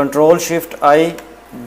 Ctrl+Shift+I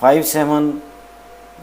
5/7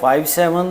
5/7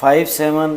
5/7